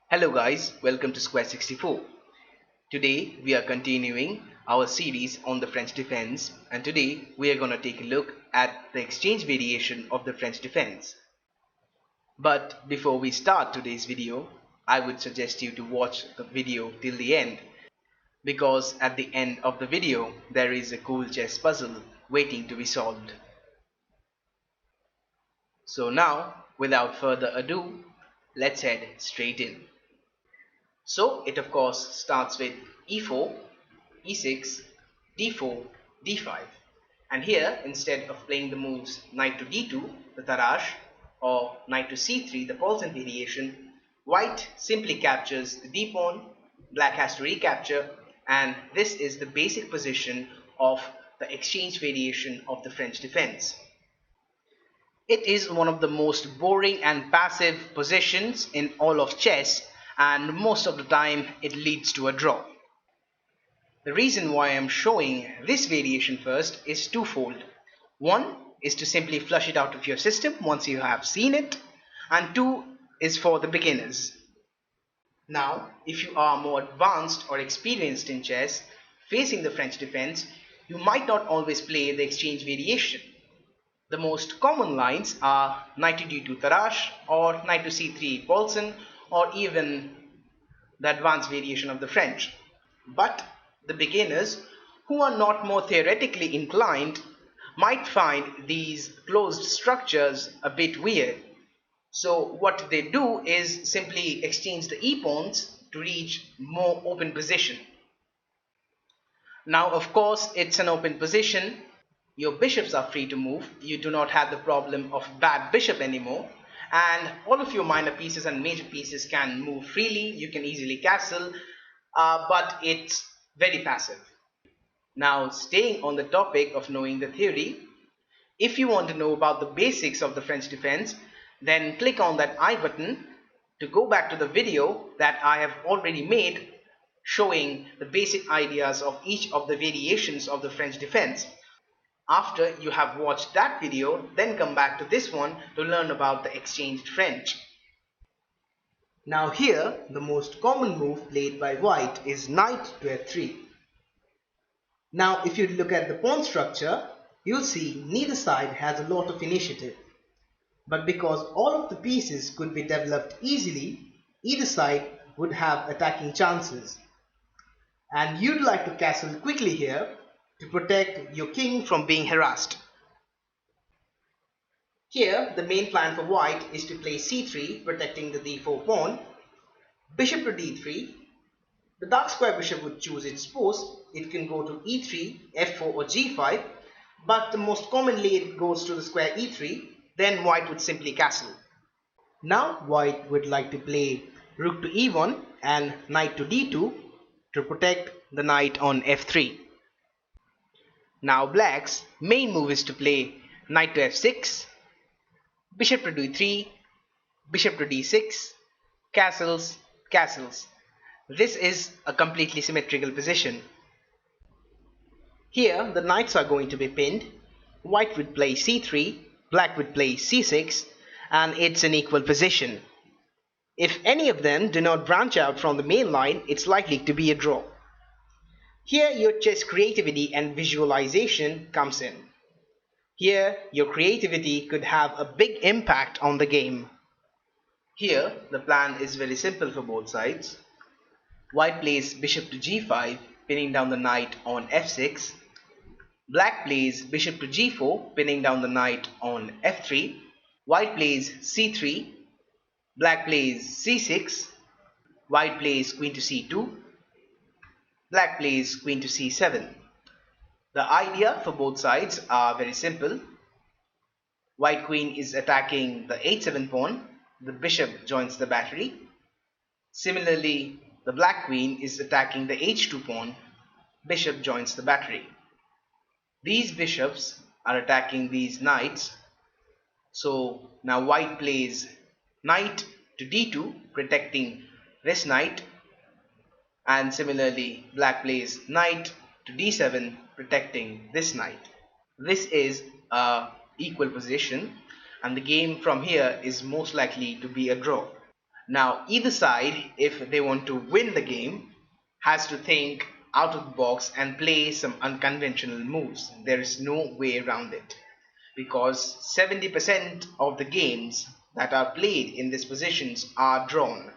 Hello guys, welcome to Square 64. Today we are continuing our series on the French defense, and today we are going to take a look at the exchange variation of the French defense. But before we start today's video, I would suggest you to watch the video till the end, because at the end of the video there is a cool chess puzzle waiting to be solved. So now, without further ado, let's head straight in. So it of course starts with e4, e6, d4, d5, and here instead of playing the moves knight to d2, the Tarrasch, or knight to c3, the Paulsen variation, white simply captures the d pawn, black has to recapture, and this is the basic position of the exchange variation of the French defense. It is one of the most boring and passive positions in all of chess, and most of the time it leads to a draw. The reason why I am showing this variation first is twofold. One is to simply flush it out of your system once you have seen it, and two is for the beginners. Now, if you are more advanced or experienced in chess, facing the French defense, you might not always play the exchange variation. The most common lines are knight to d2 Tarrasch, or knight to c3 Paulsen, or even the advanced variation of the French. But the beginners who are not more theoretically inclined might find these closed structures a bit weird. So what they do is simply exchange the e-pawns to reach more open position. Now of course it's an open position. Your bishops are free to move. You do not have the problem of bad bishop anymore, and all of your minor pieces and major pieces can move freely. You can easily castle, but it's very passive. Now, staying on the topic of knowing the theory, if you want to know about the basics of the French defense, then click on that I button to go back to the video that I have already made showing the basic ideas of each of the variations of the French defense. After you have watched that video, then come back to this one to learn about the exchanged French. Now here, the most common move played by white is knight to f3. Now if you look at the pawn structure, you'll see neither side has a lot of initiative. But because all of the pieces could be developed easily, either side would have attacking chances. And you'd like to castle quickly here to protect your king from being harassed. Here, the main plan for white is to play c3, protecting the d4 pawn, bishop to d3. The dark square bishop would choose its post. It can go to e3, f4 or g5, but the most commonly it goes to the square e3, then white would simply castle. Now white would like to play rook to e1 and knight to d2 to protect the knight on f3. Now black's main move is to play knight to f6, bishop to d3, bishop to d6, castles, castles. This is a completely symmetrical position. Here the knights are going to be pinned. White would play c3, black would play c6, and it's an equal position. If any of them do not branch out from the main line, it's likely to be a draw. Here your chess creativity and visualization comes in. Here your creativity could have a big impact on the game. Here the plan is very simple for both sides. White plays bishop to g5, pinning down the knight on f6. Black plays bishop to g4, pinning down the knight on f3. White plays c3. Black plays c6. White plays queen to c2. Black plays queen to c7. The idea for both sides are very simple. White queen is attacking the h7 pawn. The bishop joins the battery. Similarly, the black queen is attacking the h2 pawn. Bishop joins the battery. These bishops are attacking these knights. So now white plays knight to d2, protecting this knight. And similarly, black plays knight to d7, protecting this knight. This is an equal position, and the game from here is most likely to be a draw. Now either side, if they want to win the game, has to think out of the box and play some unconventional moves. There is no way around it, because 70% of the games that are played in these positions are drawn.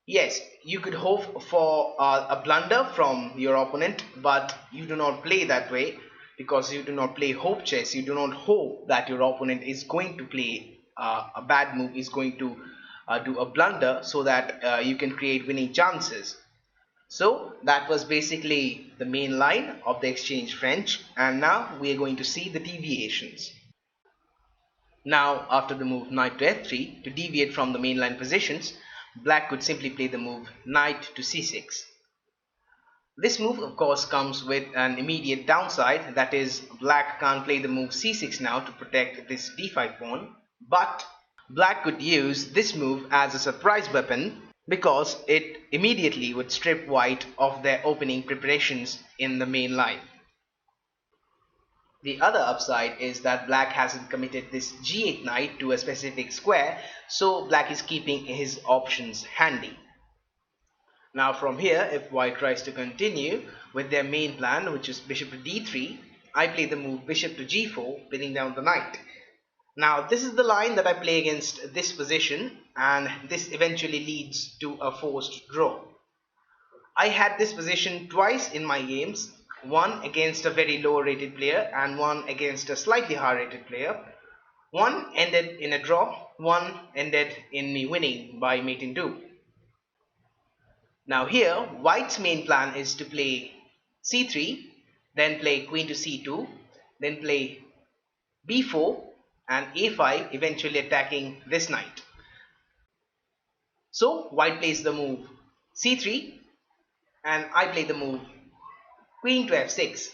Yes, you could hope for a blunder from your opponent, but you do not play that way, because you do not play hope chess. You do not hope that your opponent is going to play a bad move, is going to do a blunder, so that you can create winning chances. So that was basically the main line of the exchange French, and now we are going to see the deviations. Now after the move knight to f3, to deviate from the mainline positions, black could simply play the move knight to c6. This move of course comes with an immediate downside, that is black can't play the move c6 now to protect this d5 pawn, but black could use this move as a surprise weapon, because it immediately would strip white of their opening preparations in the main line. The other upside is that black hasn't committed this g8 knight to a specific square, so black is keeping his options handy. Now from here, if white tries to continue with their main plan, which is bishop to d3, I play the move bishop to g4, pinning down the knight. Now this is the line that I play against this position, and this eventually leads to a forced draw. I had this position twice in my games, one against a very low rated player and one against a slightly higher rated player. One ended in a draw, one ended in me winning by mate in 2. Now here, white's main plan is to play c3, then play queen to c2, then play b4 and a5, eventually attacking this knight. So white plays the move c3 and I play the move queen to f6,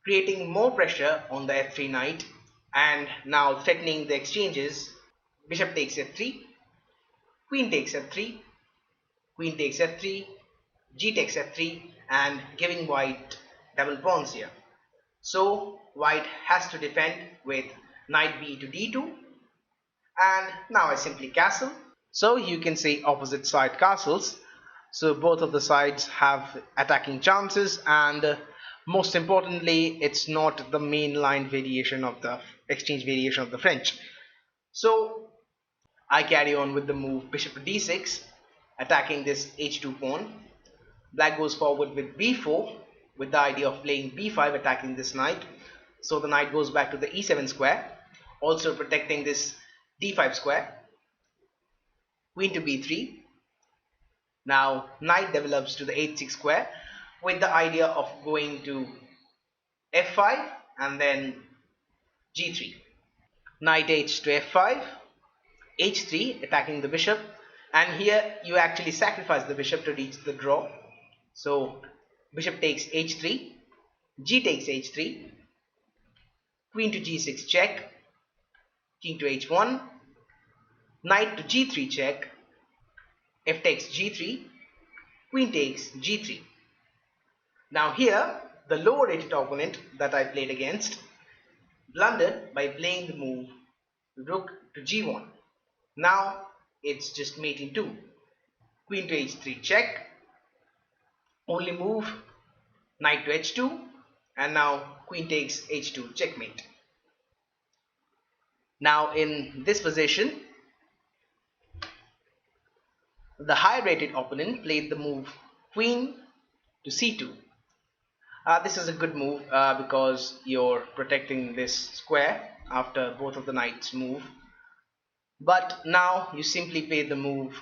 creating more pressure on the f3 knight and now threatening the exchanges. Bishop takes f3, queen takes f3, queen takes f3, g takes f3, and giving white double pawns here. So white has to defend with knight b to d2, and now I simply castle. So you can say opposite side castles. So both of the sides have attacking chances, and most importantly, it's not the main line variation of the exchange variation of the French. So I carry on with the move bishop to d6, attacking this h2 pawn. Black goes forward with b4 with the idea of playing b5, attacking this knight. So the knight goes back to the e7 square, also protecting this d5 square. Queen to b3. Now knight develops to the h6 square with the idea of going to f5 and then g3. Knight h to f5, h3, attacking the bishop, and here you actually sacrifice the bishop to reach the draw. So bishop takes h3, g takes h3, queen to g6 check, king to h1, knight to g3 check, f takes g3, queen takes g3. Now here the lower rated opponent that I played against blundered by playing the move rook to g1. Now it's just mate in 2. Queen to h3 check, only move knight to h2, and now queen takes h2 checkmate. Now in this position, the high rated opponent played the move queen to c2. This is a good move because you're protecting this square after both of the knights move. But now you simply play the move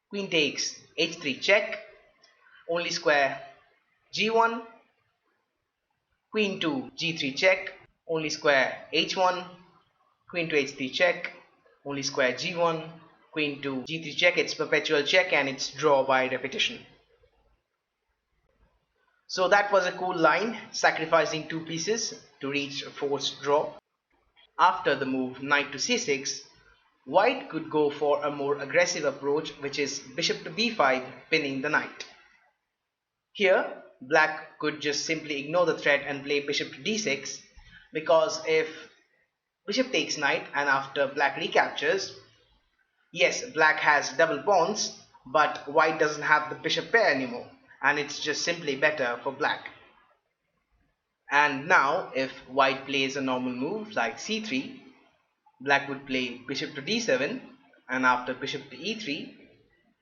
queen takes h3 check, only square g1, queen to g3 check, only square h1, queen to h3 check, only square g1, queen to g3 check. It's perpetual check and it's draw by repetition. So that was a cool line, sacrificing 2 pieces to reach a forced draw. After the move knight to c6, white could go for a more aggressive approach, which is bishop to b5, pinning the knight. Here black could just simply ignore the threat and play bishop to d6, because if bishop takes knight and after black recaptures, Yes, black has double pawns, but white doesn't have the bishop pair anymore, and it's just simply better for black. And now if white plays a normal move like c3, black would play bishop to d7, and after bishop to e3,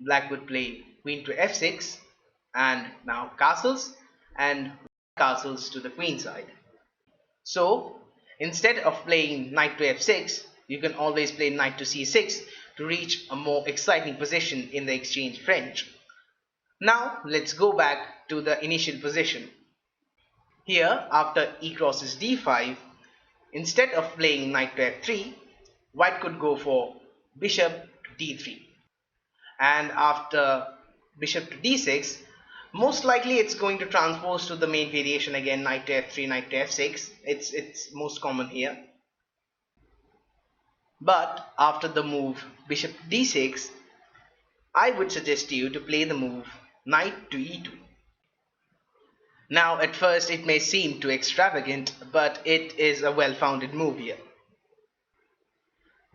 black would play queen to f6, and now castles, and castles to the queen side. So instead of playing knight to f6, you can always play knight to c6 to reach a more exciting position in the exchange French. Now let's go back to the initial position. Here, after e crosses d5, instead of playing knight to f3, white could go for bishop to d3. And after bishop to d6, most likely it's going to transpose to the main variation again, knight to f3, knight to f6. It's most common here. But after the move bishop to d6, I would suggest you to play the move knight to e2. Now at first it may seem too extravagant, but it is a well-founded move here.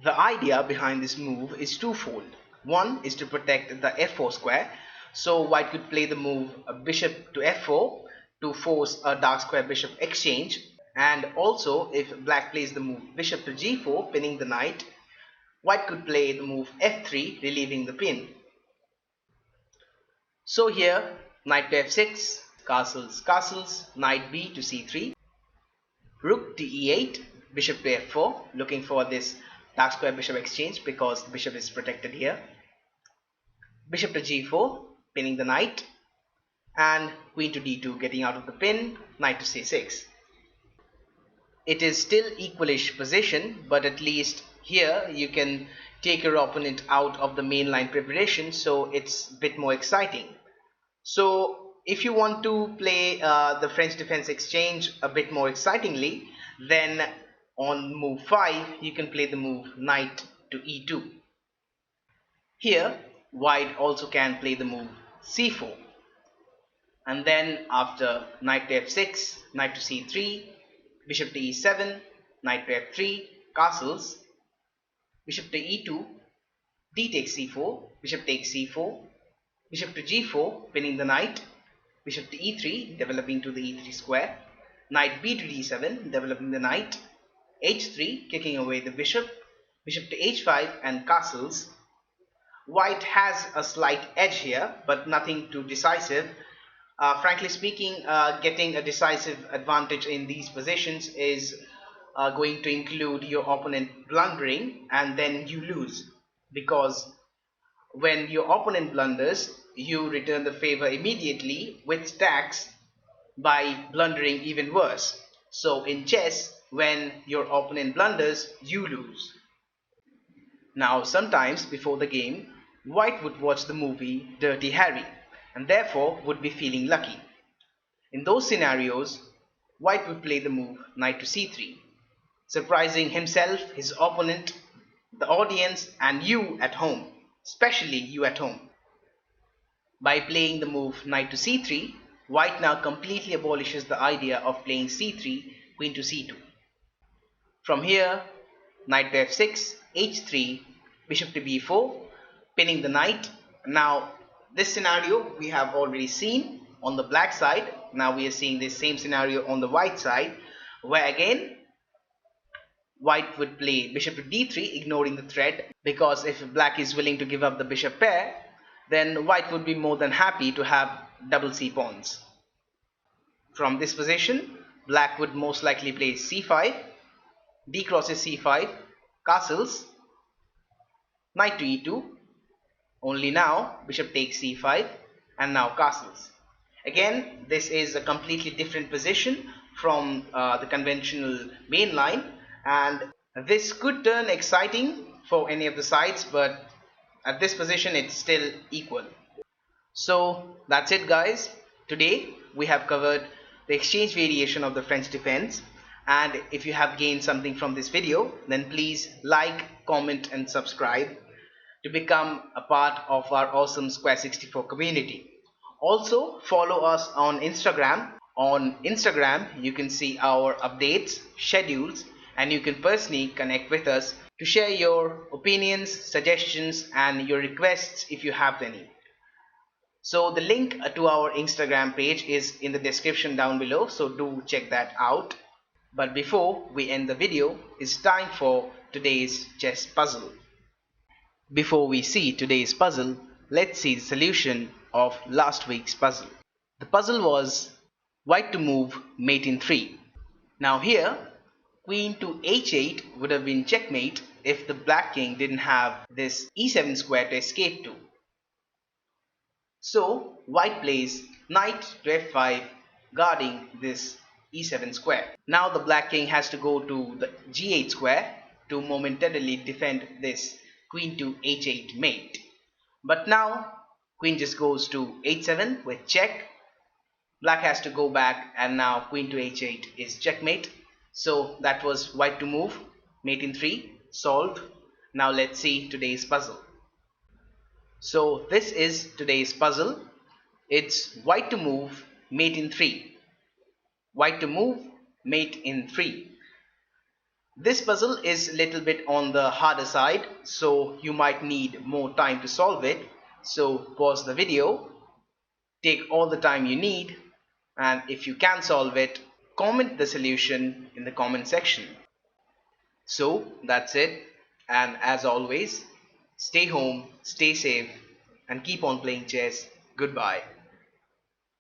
The idea behind this move is twofold. One is to protect the f4 square, so white could play the move bishop to f4 to force a dark square bishop exchange, and also if black plays the move bishop to g4 pinning the knight, white could play the move f3 relieving the pin. So here knight to f6, castles, castles, knight b to c3, rook to e8, bishop to f4, looking for this dark square bishop exchange because the bishop is protected here, bishop to g4, pinning the knight, and queen to d2 getting out of the pin, knight to c6. It is still equalish position, but at least here you can take your opponent out of the main line preparation, so it's a bit more exciting. So if you want to play the French defense exchange a bit more excitingly, then on move 5 you can play the move knight to e2. Here white also can play the move c4, and then after knight to f6, knight to c3, bishop to e7, knight to f3, castles, bishop to e2, d takes c4, bishop takes c4, bishop to g4 pinning the knight, bishop to e3 developing to the e3 square, knight b to d7 developing the knight, h3 kicking away the bishop, bishop to h5 and castles. White has a slight edge here, but nothing too decisive. Frankly speaking, getting a decisive advantage in these positions is going to include your opponent blundering, and then you lose, because when your opponent blunders, you return the favor immediately with stacks by blundering even worse. So in chess, when your opponent blunders, you lose. Now sometimes before the game, white would watch the movie Dirty Harry and therefore would be feeling lucky. In those scenarios, white would play the move knight to c3, surprising himself, his opponent, the audience, and you at home, especially you at home. By playing the move knight to c3, white now completely abolishes the idea of playing c3, queen to c2. From here, knight to f6, h3, bishop to b4, pinning the knight. Now this scenario we have already seen on the black side. Now we are seeing this same scenario on the white side, where again white would play bishop to d3 ignoring the threat, because if black is willing to give up the bishop pair, then white would be more than happy to have double c pawns. From this position, black would most likely play c5, d crosses c5, castles, knight to e2, only now bishop takes c5, and now castles. Again, this is a completely different position from the conventional main line, and this could turn exciting for any of the sides, but at this position it's still equal. So that's it guys. Today we have covered the exchange variation of the French defense, and if you have gained something from this video, then please like, comment and subscribe to become a part of our awesome Square 64 community. Also follow us on Instagram. On Instagram you can see our updates, schedules, and you can personally connect with us to share your opinions, suggestions, and your requests if you have any. So the link to our Instagram page is in the description down below, so do check that out. But before we end the video, it's time for today's chess puzzle. Before we see today's puzzle, let's see the solution of last week's puzzle. The puzzle was white to move mate in 3. Now here, queen to h8 would have been checkmate if the black king didn't have this e7 square to escape to. So white plays knight to f5 guarding this e7 square. Now the black king has to go to the g8 square to momentarily defend this queen to h8 mate. But now queen just goes to h7 with check. Black has to go back, and now queen to h8 is checkmate. So that was white to move mate in 3 solved. Now let's see today's puzzle. So this is today's puzzle. It's white to move mate in 3. White to move mate in 3. This puzzle is a little bit on the harder side, so you might need more time to solve it. So pause the video, take all the time you need, and if you can solve it, comment the solution in the comment section. So that's it, and as always, stay home, stay safe, and keep on playing chess. Goodbye.